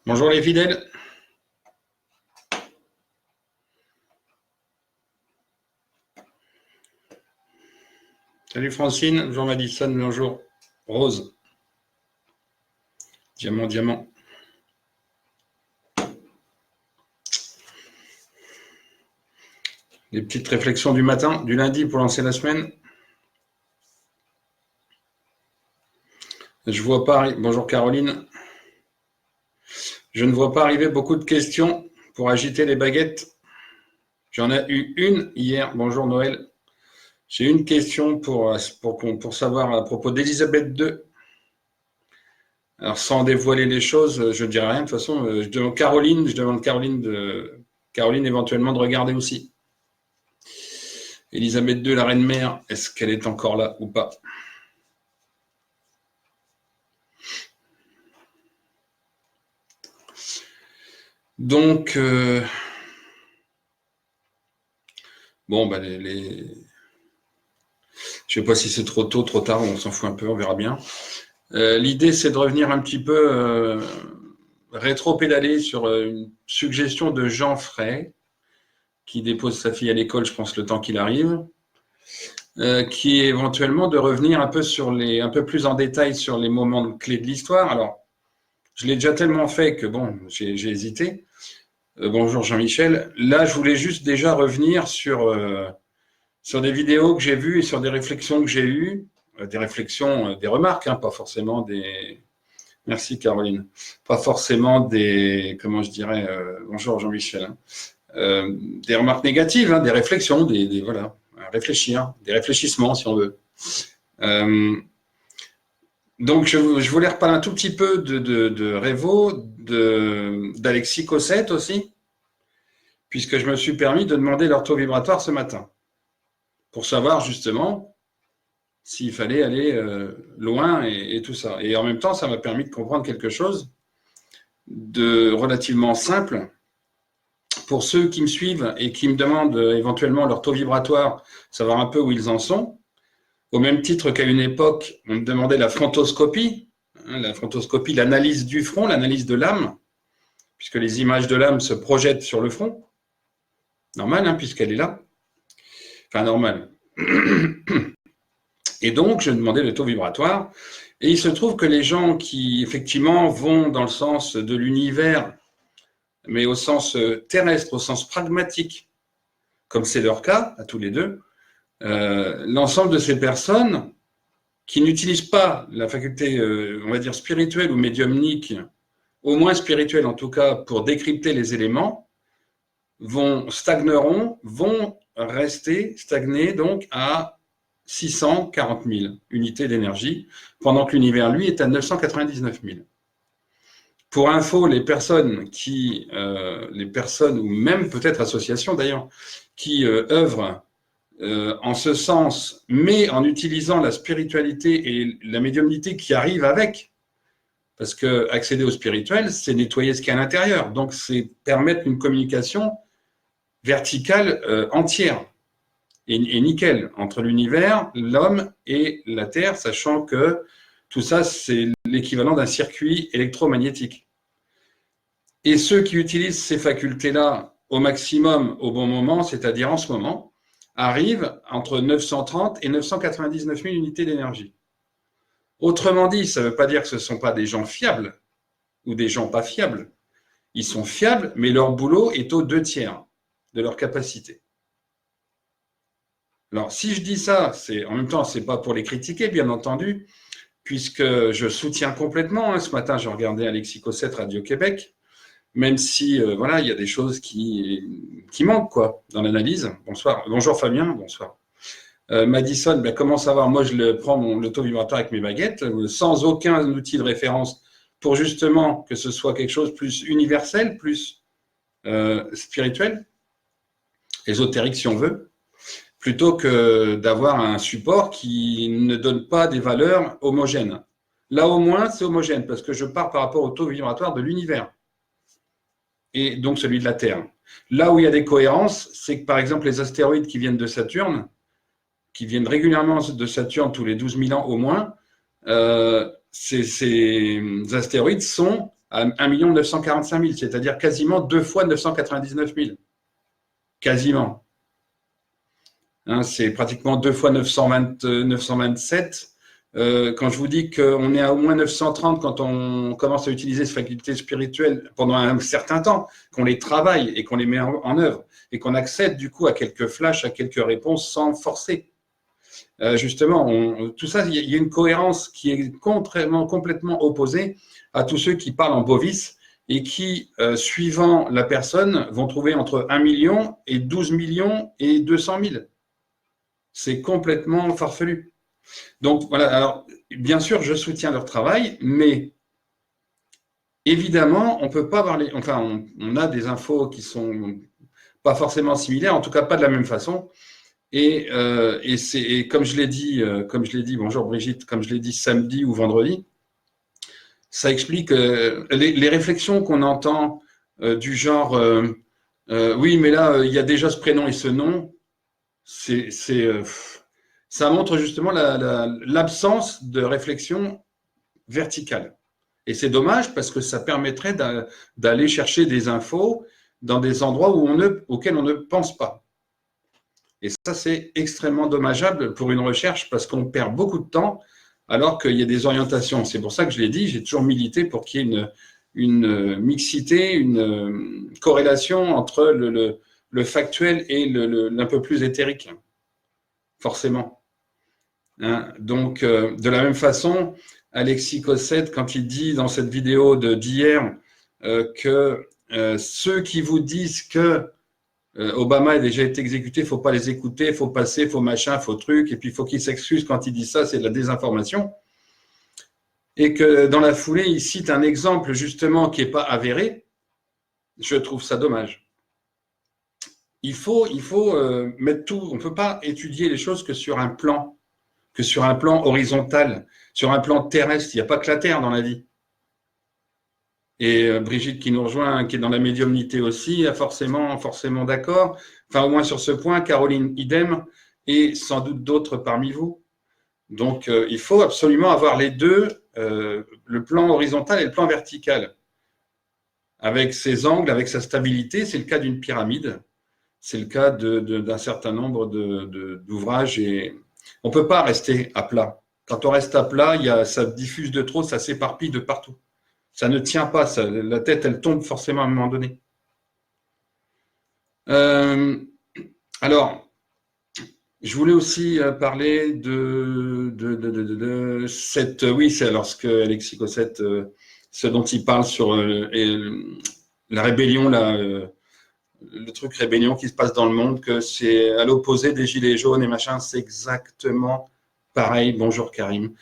Bonjour les fidèles. Salut Francine, bonjour Madison, bonjour Rose. Diamant, diamant. Les petites réflexions du matin, du lundi pour lancer la semaine. Je vois pas. Bonjour Caroline. Je ne vois pas arriver beaucoup de questions pour agiter les baguettes. J'en ai eu une hier. Bonjour Noël. J'ai une question pour savoir à propos d'Elisabeth II. Alors sans dévoiler les choses, je ne dirai rien. De toute façon, je demande Caroline éventuellement de regarder aussi. Elisabeth II, la reine-mère, est-ce qu'elle est encore là ou pas? Donc, bon, bah, je ne sais pas si c'est trop tôt, trop tard, on s'en fout un peu, on verra bien. L'idée, c'est de revenir un petit peu rétro-pédaler sur une suggestion de Jean Fray, qui dépose sa fille à l'école, je pense, le temps qu'il arrive, qui est éventuellement de revenir un peu plus en détail sur les moments clés de l'histoire. Alors, je l'ai déjà tellement fait que, bon, j'ai hésité. Bonjour Jean-Michel. Là, je voulais juste déjà revenir sur des vidéos que j'ai vues et sur des réflexions que j'ai eues, des remarques, hein, pas forcément des. Merci Caroline. Pas forcément comment je dirais, bonjour Jean-Michel, hein, des remarques négatives, hein, des réflexions, voilà, réfléchir, des réfléchissements si on veut. Donc je voulais reparler un tout petit peu de Révo, d'Alexis Cossette aussi, puisque je me suis permis de demander leur taux vibratoire ce matin, pour savoir justement s'il fallait aller loin et tout ça. Et en même temps, ça m'a permis de comprendre quelque chose de relativement simple pour ceux qui me suivent et qui me demandent éventuellement leur taux vibratoire, savoir un peu où ils en sont. Au même titre qu'à une époque, on me demandait la frontoscopie, l'analyse du front, l'analyse de l'âme, puisque les images de l'âme se projettent sur le front. Normal, hein, puisqu'elle est là. Enfin, normal. Et donc, je demandais le taux vibratoire. Et il se trouve que les gens qui, effectivement, vont dans le sens de l'univers, mais au sens terrestre, au sens pragmatique, comme c'est leur cas, à tous les deux, l'ensemble de ces personnes qui n'utilisent pas la faculté, on va dire, spirituelle ou médiumnique, au moins spirituelle en tout cas, pour décrypter les éléments, vont rester stagnés donc à 640 000 unités d'énergie, pendant que l'univers, lui, est à 999 000. Pour info, les personnes, ou même peut-être associations d'ailleurs, qui œuvrent en ce sens, mais en utilisant la spiritualité et la médiumnité qui arrive avec, parce que accéder au spirituel, c'est nettoyer ce qu'il y a à l'intérieur, donc c'est permettre une communication verticale entière et nickel entre l'univers, l'homme et la Terre, sachant que tout ça, c'est l'équivalent d'un circuit électromagnétique. Et ceux qui utilisent ces facultés-là au maximum, au bon moment, c'est-à-dire en ce moment, arrivent entre 930 et 999 000 unités d'énergie. Autrement dit, ça ne veut pas dire que ce ne sont pas des gens fiables ou des gens pas fiables. Ils sont fiables, mais leur boulot est aux 2/3 de leur capacité. Alors, si je dis ça, en même temps, ce n'est pas pour les critiquer, bien entendu, puisque je soutiens complètement. Ce matin, je regardais Alexis Cossette, Radio-Québec, même si, voilà, il y a des choses qui manquent, quoi, dans l'analyse. Bonjour Fabien, bonsoir. Madison, ben, comment savoir? Moi, je prends le taux vibratoire avec mes baguettes, sans aucun outil de référence, pour justement que ce soit quelque chose de plus universel, plus spirituel, ésotérique si on veut, plutôt que d'avoir un support qui ne donne pas des valeurs homogènes. Là, au moins, c'est homogène, parce que je pars par rapport au taux vibratoire de l'univers, et donc celui de la Terre. Là où il y a des cohérences, c'est que, par exemple, les astéroïdes qui viennent de Saturne, qui viennent régulièrement de Saturne tous les 12 000 ans au moins, ces astéroïdes sont à 1 945 000, c'est-à-dire quasiment 2 fois 999 000. Quasiment. Hein, c'est pratiquement 2 fois 927. Quand je vous dis qu'on est à au moins 930 quand on commence à utiliser ces facultés spirituelles pendant un certain temps, qu'on les travaille et qu'on les met en œuvre, et qu'on accède du coup à quelques flashs, à quelques réponses sans forcer. Justement, tout ça, il y a une cohérence qui est complètement opposée à tous ceux qui parlent en bovis et qui, suivant la personne, vont trouver entre 1 million et 12 millions et 200 000. C'est complètement farfelu. Donc voilà, alors bien sûr, je soutiens leur travail, mais évidemment, on peut pas avoir les. Enfin, on a des infos qui sont pas forcément similaires, en tout cas pas de la même façon. Et comme je l'ai dit, bonjour Brigitte, comme je l'ai dit samedi ou vendredi, ça explique les réflexions qu'on entend du genre oui, mais là, il y a déjà ce prénom et ce nom. Ça montre justement l'absence de réflexion verticale. Et c'est dommage parce que ça permettrait d'aller chercher des infos dans des endroits auxquels on ne pense pas. Et ça, c'est extrêmement dommageable pour une recherche parce qu'on perd beaucoup de temps alors qu'il y a des orientations. C'est pour ça que je l'ai dit, j'ai toujours milité pour qu'il y ait une mixité, une corrélation entre le factuel et l'un peu plus éthérique, forcément. Hein, donc, de la même façon, Alexis Cossette, quand il dit dans cette vidéo d'hier que ceux qui vous disent que Obama a déjà été exécuté, il ne faut pas les écouter, il faut passer, il faut machin, il faut truc, et puis il faut qu'ils s'excusent quand ils disent ça, c'est de la désinformation. Et que dans la foulée, il cite un exemple justement qui n'est pas avéré, je trouve ça dommage. Il faut mettre tout, on ne peut pas étudier les choses que sur un plan horizontal, sur un plan terrestre. Il n'y a pas que la Terre dans la vie. Et Brigitte qui nous rejoint, qui est dans la médiumnité aussi, est forcément d'accord. Enfin, au moins sur ce point, Caroline idem, et sans doute d'autres parmi vous. Donc, il faut absolument avoir les deux, le plan horizontal et le plan vertical. Avec ses angles, avec sa stabilité, c'est le cas d'une pyramide. C'est le cas d'un certain nombre d'ouvrages. Et on ne peut pas rester à plat. Quand on reste à plat, ça diffuse de trop, ça s'éparpille de partout. Ça ne tient pas, la tête, elle tombe forcément à un moment donné. Alors, je voulais aussi parler de cette... Oui, c'est alors ce que Alexis Cossette, ce dont il parle sur la rébellion, le truc rébellion qui se passe dans le monde, que c'est à l'opposé des gilets jaunes et machin, c'est exactement pareil. Bonjour Karim.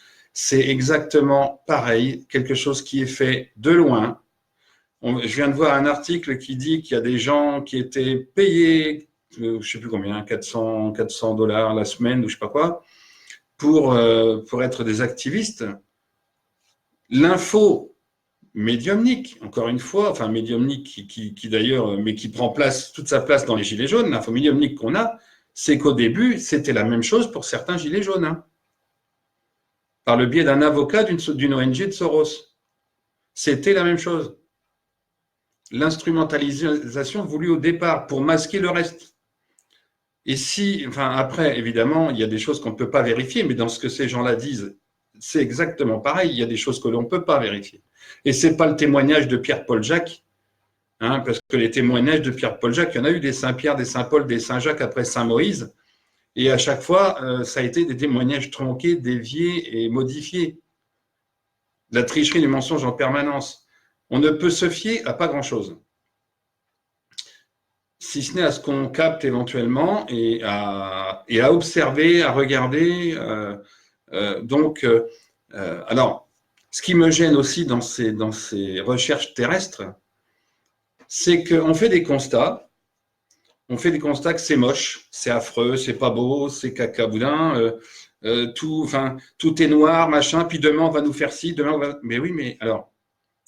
C'est exactement pareil, quelque chose qui est fait de loin. Je viens de voir un article qui dit qu'il y a des gens qui étaient payés, je ne sais plus combien, 400 $ la semaine ou je ne sais pas quoi, pour être des activistes. L'info médiumnique, encore une fois, enfin médiumnique qui d'ailleurs, mais qui prend toute sa place dans les gilets jaunes, l'info médiumnique qu'on a, c'est qu'au début, c'était la même chose pour certains gilets jaunes. Hein. Par le biais d'un avocat d'une ONG de Soros. C'était la même chose. L'instrumentalisation voulue au départ pour masquer le reste. Et après, évidemment, il y a des choses qu'on ne peut pas vérifier, mais dans ce que ces gens-là disent, c'est exactement pareil. Il y a des choses que l'on ne peut pas vérifier. Et ce n'est pas le témoignage de Pierre-Paul Jacques, hein, parce que les témoignages de Pierre-Paul Jacques, il y en a eu des Saint-Pierre, des Saint-Paul, des Saint-Jacques après Saint-Moïse. Et à chaque fois, ça a été des témoignages tronqués, déviés et modifiés. La tricherie, du mensonge en permanence. On ne peut se fier à pas grand-chose. Si ce n'est à ce qu'on capte éventuellement et à observer, à regarder. Alors, ce qui me gêne aussi dans ces recherches terrestres, c'est qu'on fait des constats. On fait des constats que c'est moche, c'est affreux, c'est pas beau, c'est cacaboudin, tout est noir, machin, puis demain on va nous faire ci, Mais oui, mais alors,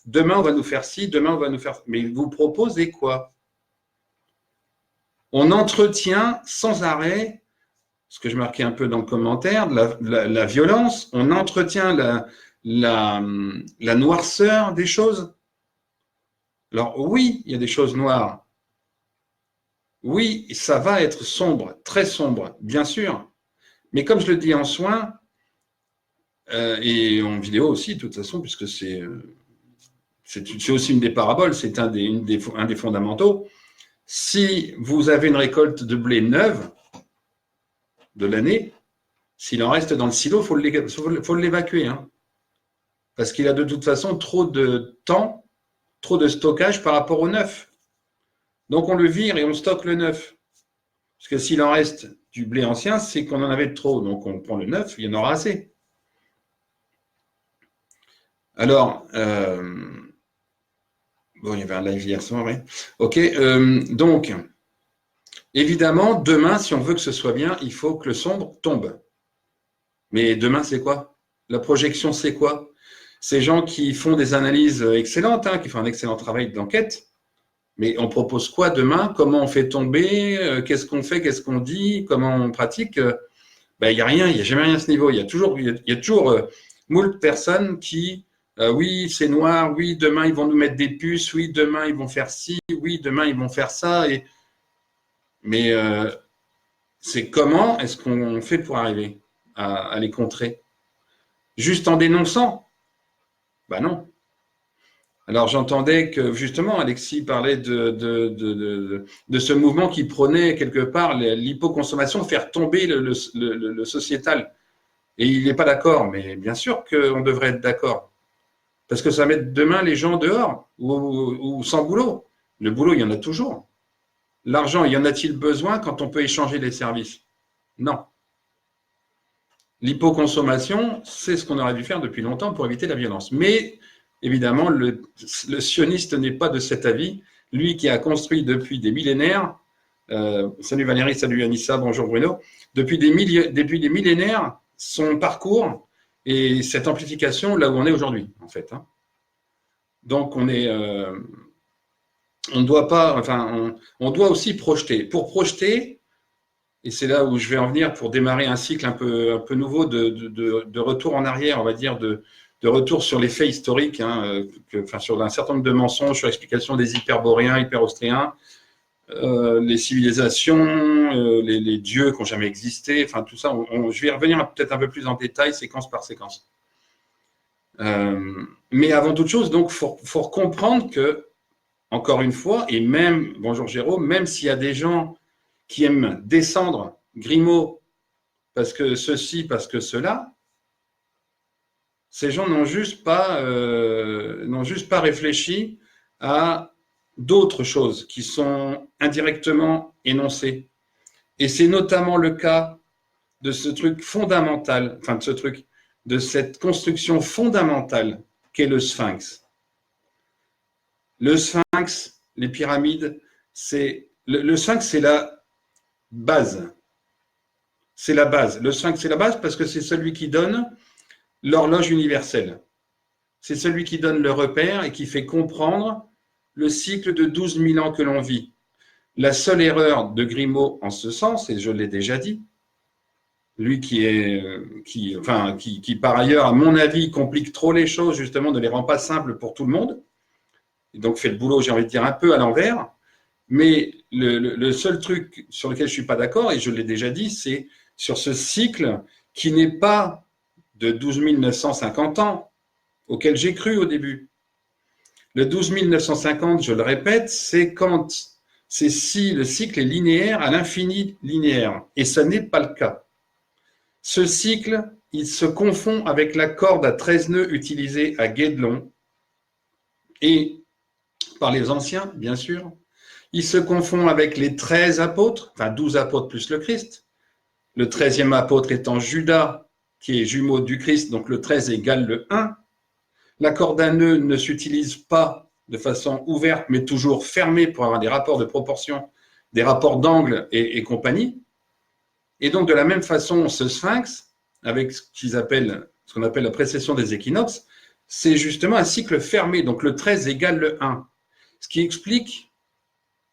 demain on va nous faire ci, demain on va nous faire... Mais vous proposez quoi? On entretient sans arrêt, ce que je marquais un peu dans le commentaire, la violence, on entretient la noirceur des choses. Alors oui, il y a des choses noires. Oui, ça va être sombre, très sombre, bien sûr. Mais comme je le dis en soins, et en vidéo aussi, de toute façon, puisque c'est aussi une des paraboles, c'est un des fondamentaux. Si vous avez une récolte de blé neuve de l'année, s'il en reste dans le silo, il faut l'évacuer. Hein, parce qu'il a de toute façon trop de temps, trop de stockage par rapport au neuf. Donc on le vire et on stocke le neuf. Parce que s'il en reste du blé ancien, c'est qu'on en avait de trop. Donc on prend le neuf, il y en aura assez. Alors, bon, il y avait un live hier soir, oui. Ok, donc, évidemment, demain, si on veut que ce soit bien, il faut que le sombre tombe. Mais demain, c'est quoi? La projection, c'est quoi? Ces gens qui font des analyses excellentes, hein, qui font un excellent travail d'enquête, mais on propose quoi demain? Comment on fait tomber? Qu'est-ce qu'on fait? Qu'est-ce qu'on dit? Comment on pratique? Ben, il n'y a rien, il n'y a jamais rien à ce niveau. Il y a toujours moult personnes qui, oui, c'est noir, oui, demain ils vont nous mettre des puces, oui, demain ils vont faire ci, oui, demain ils vont faire ça. Mais c'est comment est-ce qu'on fait pour arriver à les contrer? Juste en dénonçant? Ben non. Alors j'entendais que justement Alexis parlait de ce mouvement qui prônait quelque part l'hypoconsommation, faire tomber le sociétal. Et il n'est pas d'accord, mais bien sûr qu'on devrait être d'accord. Parce que ça va mettre demain les gens dehors ou sans boulot. Le boulot, il y en a toujours. L'argent, y en a-t-il besoin quand on peut échanger les services? Non. L'hypoconsommation, c'est ce qu'on aurait dû faire depuis longtemps pour éviter la violence. Mais évidemment, le sioniste n'est pas de cet avis. Lui qui a construit depuis des millénaires, salut Valérie, salut Anissa, bonjour Bruno, depuis des millénaires, son parcours et cette amplification là où on est aujourd'hui, en fait. Hein. Donc on doit pas, enfin, on doit aussi projeter. Pour projeter, et c'est là où je vais en venir pour démarrer un cycle un peu nouveau de retour en arrière, on va dire, de retour sur les faits historiques, hein, enfin, sur un certain nombre de mensonges, sur l'explication des hyperboréens, hyperostréens, les civilisations, les dieux qui n'ont jamais existé, enfin tout ça, je vais y revenir peut-être un peu plus en détail, séquence par séquence. Mais avant toute chose, donc, faut comprendre que, encore une fois, et même, bonjour Jérôme, même s'il y a des gens qui aiment descendre Grimaud parce que ceci, parce que cela, ces gens n'ont juste pas réfléchi à d'autres choses qui sont indirectement énoncées. Et c'est notamment le cas de ce truc fondamental, enfin de cette construction fondamentale qu'est le sphinx. Le sphinx, les pyramides, le sphinx, c'est la base. C'est la base. Le sphinx, c'est la base parce que c'est celui qui donne l'horloge universelle. C'est celui qui donne le repère et qui fait comprendre le cycle de 12 000 ans que l'on vit. La seule erreur de Grimaud en ce sens, et je l'ai déjà dit, lui qui par ailleurs, à mon avis, complique trop les choses, justement, ne les rend pas simples pour tout le monde, et donc fait le boulot, j'ai envie de dire, un peu à l'envers. Mais le seul truc sur lequel je ne suis pas d'accord, et je l'ai déjà dit, c'est sur ce cycle qui n'est pas de 12 950 ans, auquel j'ai cru au début. Le 12 950, je le répète, c'est si le cycle est linéaire à l'infini linéaire. Et ce n'est pas le cas. Ce cycle, il se confond avec la corde à 13 nœuds utilisée à Guédelon et par les anciens, bien sûr. Il se confond avec les 13 apôtres, enfin 12 apôtres plus le Christ. Le 13e apôtre étant Judas, qui est jumeau du Christ, donc le 13 égale le 1. La corde à nœud ne s'utilise pas de façon ouverte, mais toujours fermée pour avoir des rapports de proportion, des rapports d'angle et compagnie. Et donc, de la même façon, ce sphinx, avec ce qu'on appelle la précession des équinoxes, c'est justement un cycle fermé. Donc, le 13 égale le 1. Ce qui explique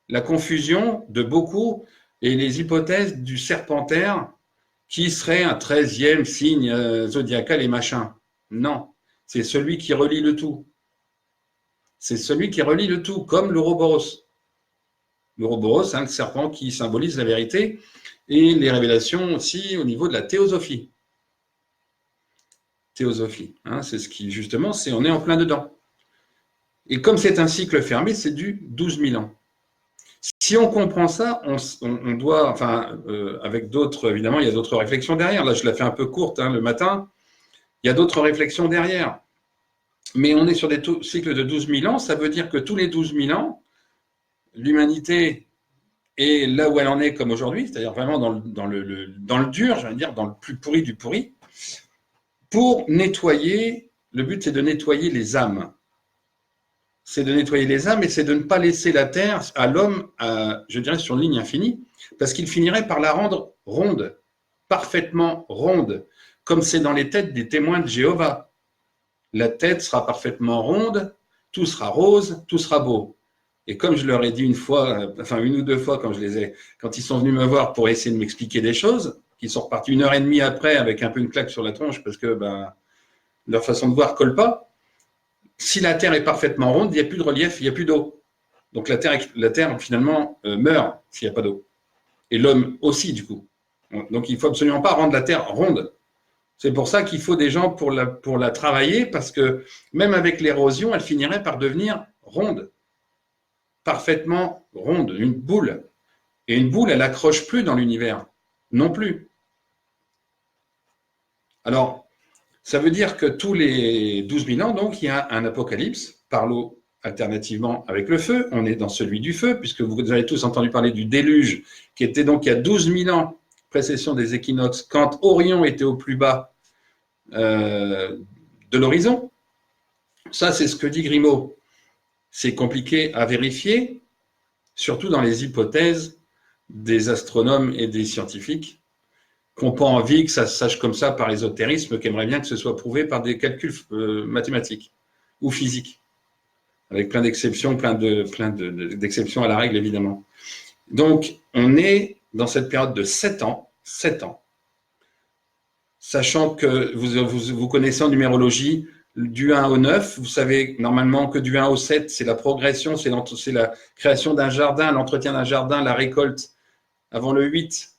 la confusion de beaucoup et les hypothèses du serpentaire qui serait un 13e signe zodiacal et machin. Non, c'est celui qui relie le tout. C'est celui qui relie le tout, comme l'Ouroboros. L'Ouroboros, le serpent qui symbolise la vérité, et les révélations aussi au niveau de la théosophie. Théosophie, c'est ce qui, justement, on est en plein dedans. Et comme c'est un cycle fermé, c'est du 12 000 ans. Si on comprend ça, on doit, avec d'autres, évidemment, il y a d'autres réflexions derrière. Là, je la fais un peu courte le matin. Il y a d'autres réflexions derrière. Mais on est sur des cycles de 12 000 ans. Ça veut dire que tous les 12 000 ans, l'humanité est là où elle en est comme aujourd'hui, c'est-à-dire vraiment dans le dur, je veux dire, dans le plus pourri du pourri, pour nettoyer. Le but, c'est de nettoyer les âmes. C'est de nettoyer les âmes et c'est de ne pas laisser la terre à l'homme, je dirais, sur une ligne infinie, parce qu'il finirait par la rendre ronde, parfaitement ronde, comme c'est dans les têtes des témoins de Jéhovah. La tête sera parfaitement ronde, tout sera rose, tout sera beau. Et comme je leur ai dit une ou deux fois quand ils sont venus me voir pour essayer de m'expliquer des choses, qu'ils sont repartis 1h30 après avec un peu une claque sur la tronche parce que leur façon de voir colle pas. Si la Terre est parfaitement ronde, il n'y a plus de relief, il n'y a plus d'eau. Donc la Terre finalement meurt s'il n'y a pas d'eau. Et l'homme aussi, du coup. Donc il ne faut absolument pas rendre la Terre ronde. C'est pour ça qu'il faut des gens pour la travailler, parce que même avec l'érosion, elle finirait par devenir ronde. Parfaitement ronde, une boule. Et une boule, elle n'accroche plus dans l'univers. Non plus. Alors, ça veut dire que tous les 12 000 ans, donc, il y a un apocalypse par l'eau alternativement avec le feu. On est dans celui du feu, puisque vous avez tous entendu parler du déluge, qui était donc il y a 12 000 ans, précession des équinoxes, quand Orion était au plus bas de l'horizon. Ça, c'est ce que dit Grimaud. C'est compliqué à vérifier, surtout dans les hypothèses des astronomes et des scientifiques, qui n'ont pas envie que ça se sache comme ça par ésotérisme, qui aimeraient bien que ce soit prouvé par des calculs mathématiques ou physiques, avec plein d'exceptions, plein d'exceptions à la règle, évidemment. Donc, on est dans cette période de 7 ans, sachant que vous connaissez en numérologie du 1 au 9, vous savez normalement que du 1 au 7, c'est la progression, c'est la création d'un jardin, l'entretien d'un jardin, la récolte, avant le 8,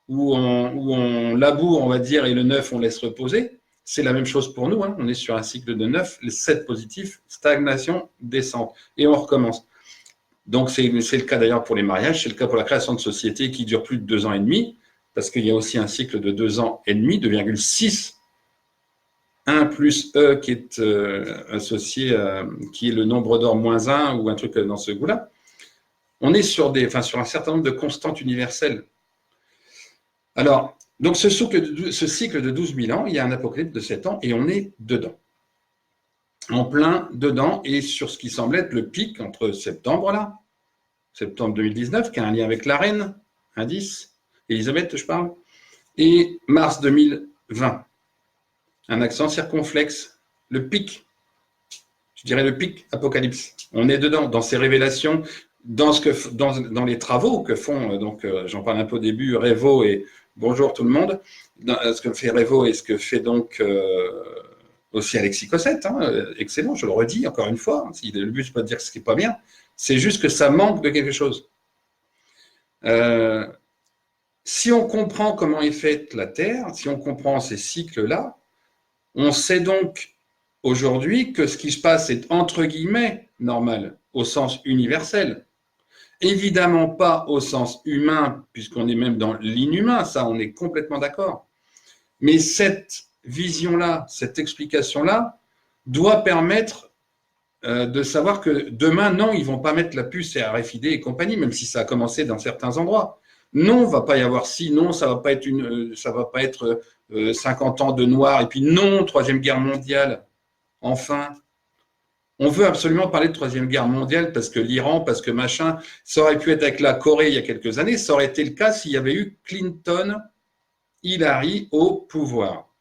où on laboure, on va dire, et le 9, on laisse reposer. C'est la même chose pour nous, on est sur un cycle de 9, les 7 positifs, stagnation, descente, et on recommence. Donc c'est le cas d'ailleurs pour les mariages, c'est le cas pour la création de sociétés qui dure plus de 2 ans et demi, parce qu'il y a aussi un cycle de 2 ans et demi, 2,6, 1 plus E qui est associé, qui est le nombre d'or moins 1, ou un truc dans ce goût-là. On est sur un certain nombre de constantes universelles. Alors, donc ce cycle de 12 000 ans, il y a un apocalypse de 7 ans et on est dedans. En plein dedans, et sur ce qui semble être le pic entre septembre 2019, qui a un lien avec la reine, indice, Elisabeth, je parle, et mars 2020. Un accent circonflexe, le pic, je dirais le pic apocalypse. On est dedans, dans ces révélations, dans les travaux que font, donc j'en parle un peu au début, Révo et bonjour tout le monde, ce que fait Révo et ce que fait donc aussi Alexis Cossette, excellent, je le redis encore une fois, le but c'est pas de dire ce qui n'est pas bien, c'est juste que ça manque de quelque chose. Si on comprend comment est faite la Terre, si on comprend ces cycles-là, on sait donc aujourd'hui que ce qui se passe est entre guillemets normal, au sens universel. Évidemment pas au sens humain, puisqu'on est même dans l'inhumain, ça on est complètement d'accord. Mais cette vision-là, cette explication-là, doit permettre de savoir que demain, non, ils ne vont pas mettre la puce et RFID et compagnie, même si ça a commencé dans certains endroits. Non, il ne va pas y avoir si, non, ça ne va pas être 50 ans de noir, et puis non, Troisième Guerre mondiale, enfin. On veut absolument parler de Troisième Guerre mondiale parce que l'Iran, parce que machin, ça aurait pu être avec la Corée il y a quelques années, ça aurait été le cas s'il y avait eu Clinton, Hillary au pouvoir.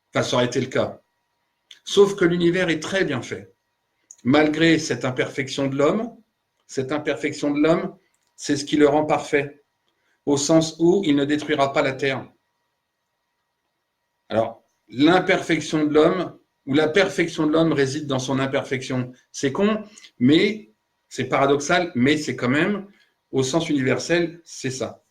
Enfin, ça aurait été le cas. Sauf que l'univers est très bien fait. Malgré cette imperfection de l'homme, c'est ce qui le rend parfait, au sens où il ne détruira pas la Terre. Alors, l'imperfection de l'homme, où la perfection de l'homme réside dans son imperfection. C'est con, mais c'est paradoxal, mais c'est quand même, au sens universel, c'est ça.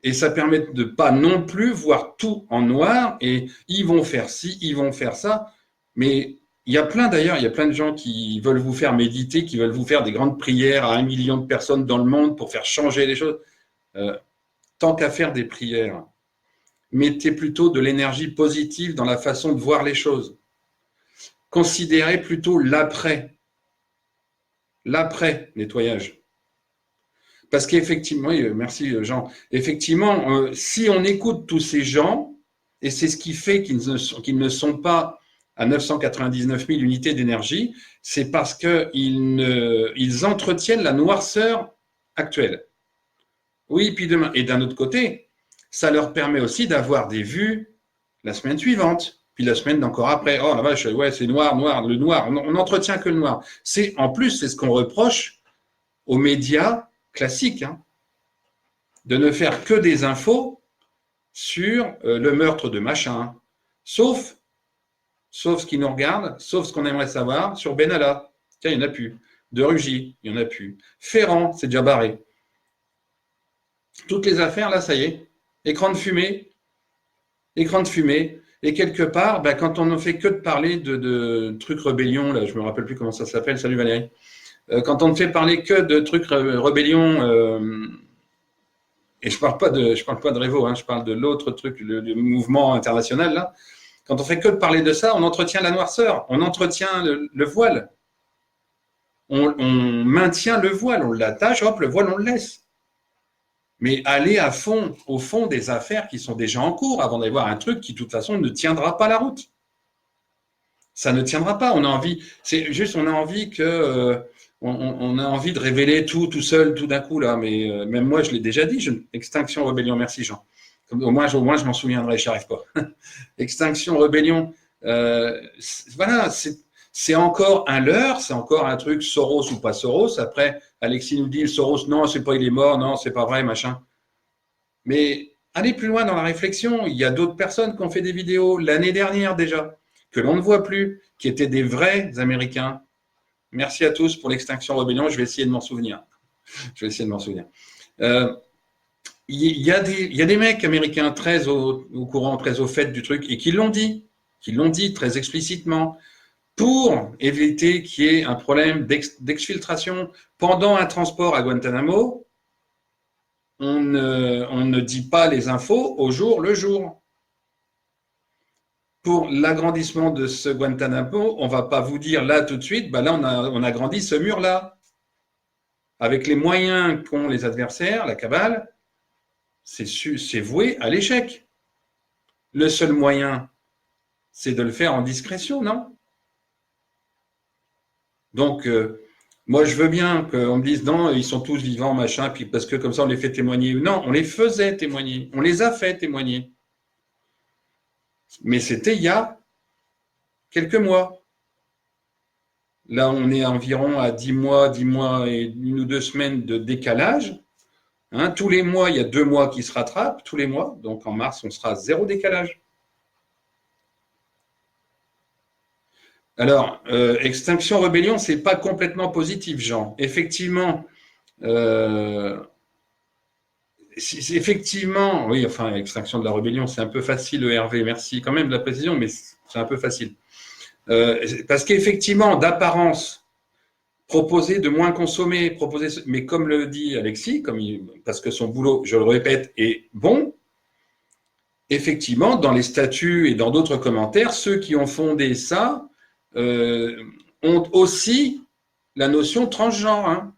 Et ça permet de ne pas non plus voir tout en noir et ils vont faire ci, ils vont faire ça. Mais il y a plein d'ailleurs, il y a plein de gens qui veulent vous faire méditer, qui veulent vous faire des grandes prières à 1 million de personnes dans le monde pour faire changer les choses. Tant qu'à faire des prières, mettez plutôt de l'énergie positive dans la façon de voir les choses. Considérez plutôt l'après nettoyage. Parce qu'effectivement, merci Jean, effectivement, si on écoute tous ces gens, et c'est ce qui fait qu'ils ne sont pas à 999 000 unités d'énergie, c'est parce qu'ils entretiennent la noirceur actuelle. Oui, puis demain. Et d'un autre côté, ça leur permet aussi d'avoir des vues la semaine suivante, puis la semaine d'encore après. Oh la vache, ouais, c'est noir, le noir. On n'entretient que le noir. En plus, c'est ce qu'on reproche aux médias classiques, hein, de ne faire que des infos sur le meurtre de machin, sauf ce qui nous regarde, sauf ce qu'on aimerait savoir sur Benalla. Tiens, il n'y en a plus. De Rugy, il n'y en a plus. Ferrand, c'est déjà barré. Toutes les affaires, là, ça y est. Écran de fumée. Et quelque part, quand on ne fait que de parler de trucs rébellion, là, je ne me rappelle plus comment ça s'appelle. Salut Valérie. Quand on ne fait parler que de trucs rébellion, et je parle pas de Révo, hein, je parle de l'autre truc, le mouvement international, là. Quand on fait que de parler de ça, on entretient la noirceur, on entretient le voile. On maintient le voile, on l'attache, hop, le voile, on le laisse. Mais aller à fond, au fond des affaires qui sont déjà en cours, avant d'avoir un truc qui, de toute façon, ne tiendra pas la route. Ça ne tiendra pas. On a envie que... on a envie de révéler tout seul, tout d'un coup, là. Mais même moi, je l'ai déjà dit. Extinction, rébellion, merci Jean. Au moins, je m'en souviendrai, je n'y arrive pas. Extinction, rébellion, voilà, c'est encore un leurre, c'est encore un truc Soros ou pas Soros. Après, Alexis nous dit Soros, non, c'est pas, il est mort, non, c'est pas vrai, machin. Mais allez plus loin dans la réflexion. Il y a d'autres personnes qui ont fait des vidéos l'année dernière déjà, que l'on ne voit plus, qui étaient des vrais Américains. Merci à tous pour l'extinction rébellion. Je vais essayer de m'en souvenir. Il y a des mecs américains très au courant, très au fait du truc, et qui l'ont dit très explicitement, pour éviter qu'il y ait un problème d'exfiltration. Pendant un transport à Guantanamo, on ne dit pas les infos au jour le jour. Pour l'agrandissement de ce Guantanamo, on ne va pas vous dire là tout de suite, là on a grandi ce mur-là. Avec les moyens qu'ont les adversaires, la cabale, c'est voué à l'échec. Le seul moyen, c'est de le faire en discrétion, non? Donc, moi, je veux bien qu'on me dise, non, ils sont tous vivants, machin, puis parce que comme ça, on les fait témoigner. Non, on les faisait témoigner. On les a fait témoigner. Mais c'était il y a quelques mois. Là, on est environ à 10 mois et 1 ou 2 semaines de décalage. Hein, tous les mois, il y a 2 mois qui se rattrapent, tous les mois. Donc, en mars, on sera à 0 décalage. Alors, extinction, rébellion, ce n'est pas complètement positif, Jean. Effectivement, oui, enfin, extinction de la rébellion, c'est un peu facile, le Hervé. Merci quand même de la précision, mais c'est un peu facile. Parce qu'effectivement, d'apparence, proposer de moins consommer, mais comme le dit Alexis, parce que son boulot, je le répète, est bon, effectivement, dans les statuts et dans d'autres commentaires, ceux qui ont fondé ça ont aussi la notion transgenre. Hein.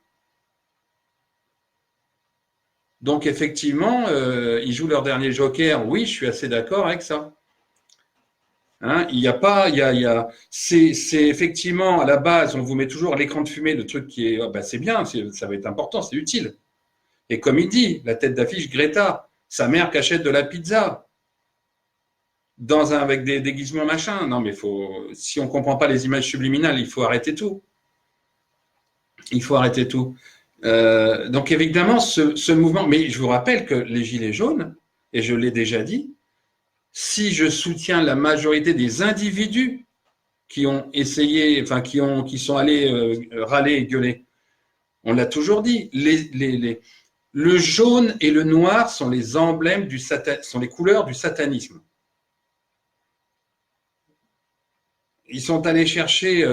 Donc, effectivement, ils jouent leur dernier joker. Oui, je suis assez d'accord avec ça. Hein, il n'y a pas, c'est effectivement à la base, on vous met toujours à l'écran de fumée le truc qui est, c'est bien, ça va être important, c'est utile. Et comme il dit, la tête d'affiche Greta, sa mère qui achète de la pizza avec des déguisements machin. Non, mais si on ne comprend pas les images subliminales, il faut arrêter tout. Donc évidemment, ce mouvement, mais je vous rappelle que les Gilets jaunes, et je l'ai déjà dit, si je soutiens la majorité des individus qui ont essayé, enfin qui sont allés râler et gueuler. On l'a toujours dit. Le jaune et le noir sont les emblèmes sont les couleurs du satanisme. Ils sont allés chercher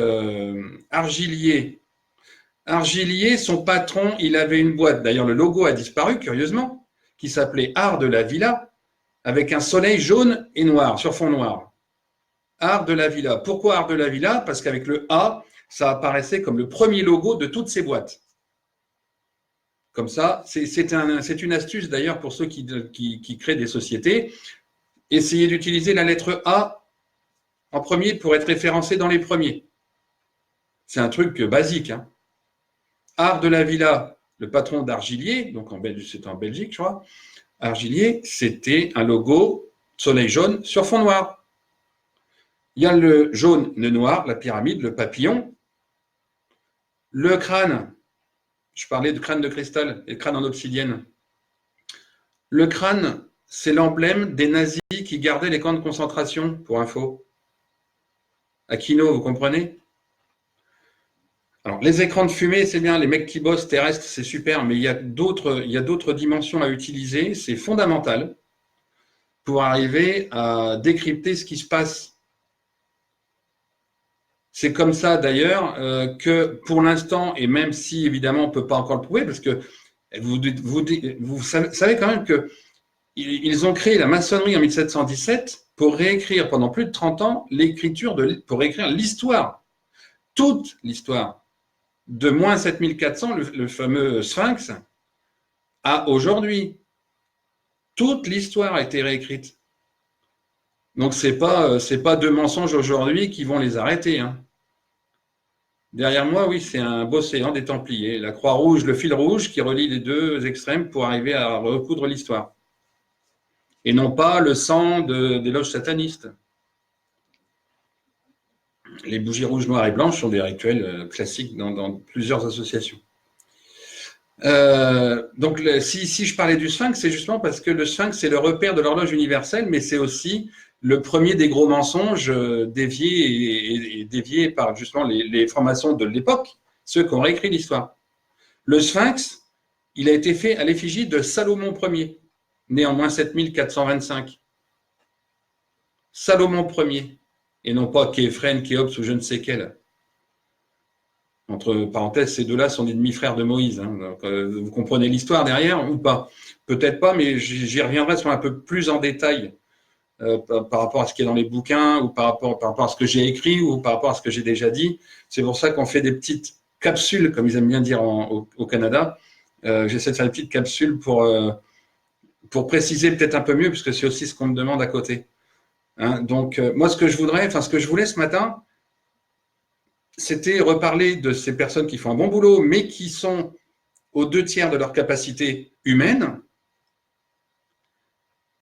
Argilier. Argilier, son patron, il avait une boîte. D'ailleurs, le logo a disparu, curieusement, qui s'appelait Art de la Villa, avec un soleil jaune et noir, sur fond noir. Art de la Villa. Pourquoi Art de la Villa? Parce qu'avec le A, ça apparaissait comme le premier logo de toutes ces boîtes. Comme ça, c'est une astuce d'ailleurs pour ceux qui créent des sociétés. Essayez d'utiliser la lettre A en premier pour être référencé dans les premiers. C'est un truc basique. Hein. Art de la Villa, le patron d'Argilier, donc c'était en Belgique, je crois. Argilier, c'était un logo soleil jaune sur fond noir. Il y a le jaune, le noir, la pyramide, le papillon, le crâne. Je parlais de crâne de cristal et de crâne en obsidienne. Le crâne, c'est l'emblème des nazis qui gardaient les camps de concentration, pour info. Aquino, vous comprenez? Alors, les écrans de fumée, c'est bien, les mecs qui bossent terrestres, c'est super, mais il y a d'autres dimensions à utiliser, c'est fondamental pour arriver à décrypter ce qui se passe. C'est comme ça d'ailleurs que pour l'instant, et même si évidemment on ne peut pas encore le prouver, parce que vous savez quand même qu'ils ont créé la maçonnerie en 1717 pour réécrire pendant plus de 30 ans pour réécrire l'histoire, toute l'histoire, de moins 7400, le fameux Sphinx, à aujourd'hui. Toute l'histoire a été réécrite. Donc c'est pas deux mensonges aujourd'hui qui vont les arrêter. Hein. Derrière moi, oui, c'est un beau séant des Templiers, la croix rouge, le fil rouge qui relie les deux extrêmes pour arriver à recoudre l'histoire. Et non pas le sang des loges satanistes. Les bougies rouges, noires et blanches sont des rituels classiques dans plusieurs associations. Donc, si je parlais du Sphinx, c'est justement parce que le Sphinx, c'est le repère de l'horloge universelle, mais c'est aussi le premier des gros mensonges déviés par justement les formations de l'époque, ceux qui ont réécrit l'histoire. Le Sphinx, il a été fait à l'effigie de Salomon Ier, né en moins 7425. Salomon Ier, et non pas Képhren, Khéops ou je ne sais quel. Entre parenthèses, ces deux-là sont des demi-frères de Moïse. Hein. Donc, vous comprenez l'histoire derrière ou pas? Peut-être pas, mais j'y reviendrai sur un peu plus en détail par rapport à ce qui est dans les bouquins ou par rapport à ce que j'ai écrit ou par rapport à ce que j'ai déjà dit. C'est pour ça qu'on fait des petites capsules, comme ils aiment bien dire au Canada. J'essaie de faire des petites capsules pour préciser peut-être un peu mieux, puisque c'est aussi ce qu'on me demande à côté. Hein. Donc, moi, ce que je voulais ce matin, c'était reparler de ces personnes qui font un bon boulot, mais qui sont aux 2/3 de leur capacité humaine,